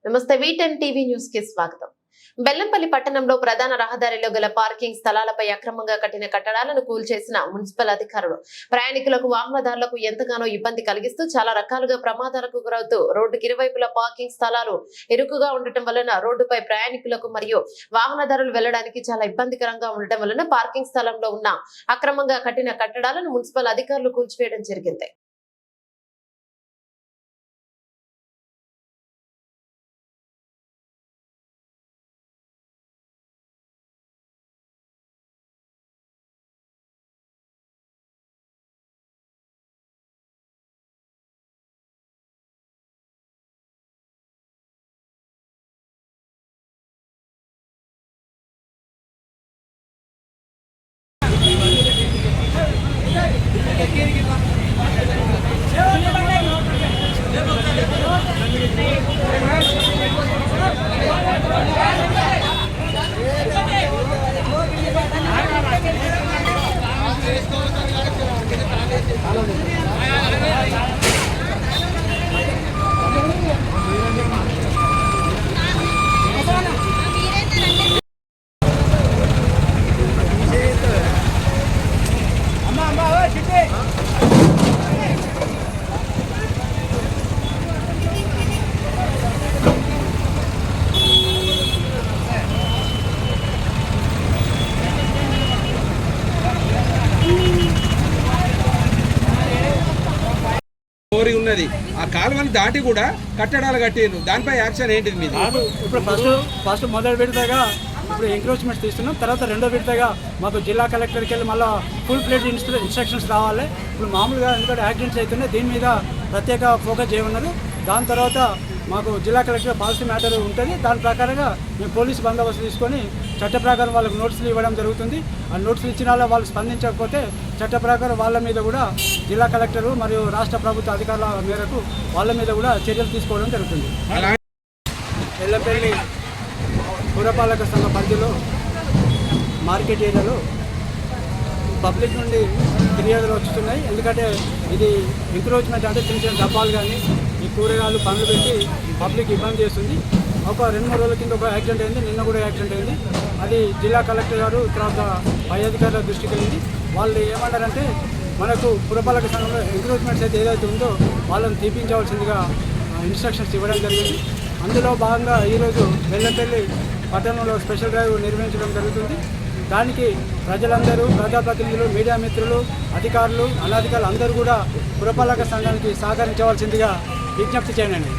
నమస్తే V10 TV news కి స్వాగతం. బెల్లంపల్లి పట్టణంలో ప్రధాన రహదారిలో గల పార్కింగ్ స్థలాలపై అక్రమంగా కట్టిన కట్టడాలను కూల్చేసిన మున్సిపల్ అధికారులు ప్రయాణికులకు వాహనదారులకు ఎంతగానో ఇబ్బంది కలిగిస్తూ చాలా రకాలుగా ప్రమాదాలకు గురవుతూ రోడ్డుకి ఇరువైపులా పార్కింగ్ స్థలాలు ఇరుకుగా ఉండటం వలన రోడ్డుపై ప్రయాణికులకు మరియు వాహనదారులు వెళ్లడానికి చాలా ఇబ్బందికరంగా ఉండటం వలన పార్కింగ్ స్థలంలో ఉన్న అక్రమంగా కట్టిన కట్టడాలను మున్సిపల్ అధికారులు కూల్చివేయడం జరిగింది. ఉన్నది ఆ కాలువని దాటి కూడా కట్టడాలు కట్టిండ్రు. దానిపై యాక్షన్ ఏంటిది మీది? ఇప్పుడు ఫస్ట్ మొదటి విడతగా ఇప్పుడు ఎంక్రోచ్మెంట్స్ తీస్తున్నాం. తర్వాత రెండో విడతగా మాకు జిల్లా కలెక్టర్కి వెళ్ళి మళ్ళీ ఫుల్ ప్లేట్ ఇన్స్ట్రక్షన్స్ రావాలి. ఇప్పుడు మామూలుగా ఎందుకంటే యాక్సిడెంట్స్ అవుతున్నాయి, దీని మీద ప్రత్యేక ఫోకస్ చేయమన్నారు. దాని తర్వాత మాకు జిల్లా కలెక్టర్ పాలసీ మ్యాటర్ ఉంటుంది. దాని ప్రకారంగా మేము పోలీసు బందోబస్తు తీసుకొని చట్ట ప్రకారం వాళ్ళకు నోటీసులు ఇవ్వడం జరుగుతుంది. ఆ నోటీసులు ఇచ్చిన వాళ్ళు స్పందించకపోతే చట్ట ప్రకారం వాళ్ళ మీద కూడా జిల్లా కలెక్టరు మరియు రాష్ట్ర ప్రభుత్వ అధికారుల మేరకు వాళ్ళ మీద కూడా చర్యలు తీసుకోవడం జరుగుతుంది. బెల్లంపల్లి పురపాలక సంఘ పరిధిలో మార్కెట్ ఏరియాలో పబ్లిక్ నుండి ఫిర్యాదులు వస్తున్నాయి. ఎందుకంటే ఇది ఎంక్రోచ్మెంట్ అంటే చిన్న చిన్న డబ్బాలు కానీ ఈ కూరగాయలు పండ్లు పెట్టి పబ్లిక్ ఇబ్బంది చేస్తుంది. ఒక 2-3 రోజుల కింద ఒక యాక్సిడెంట్ అయింది, నిన్న కూడా యాక్సిడెంట్ అయింది. అది జిల్లా కలెక్టర్ గారు తర్వాత పై అధికారుల దృష్టికి వెళ్ళింది. వాళ్ళు ఏమంటారంటే మనకు పురపాలక సంఘంలో ఎంక్రోచ్మెంట్స్ అయితే ఏదైతే ఉందో వాళ్ళని తీపించవలసిందిగా ఇన్స్ట్రక్షన్స్ ఇవ్వడం జరిగింది. అందులో భాగంగా ఈరోజు బెల్లంపల్లి పట్టణంలో స్పెషల్ డ్రైవ్ నిర్వహించడం జరుగుతుంది. దానికి ప్రజలందరూ, ప్రజాప్రతినిధులు, మీడియా మిత్రులు, అధికారులు, అనధికారులు అందరూ కూడా పురపాలక సంఘానికి సహకరించవలసిందిగా విజ్ఞప్తి చేయండి.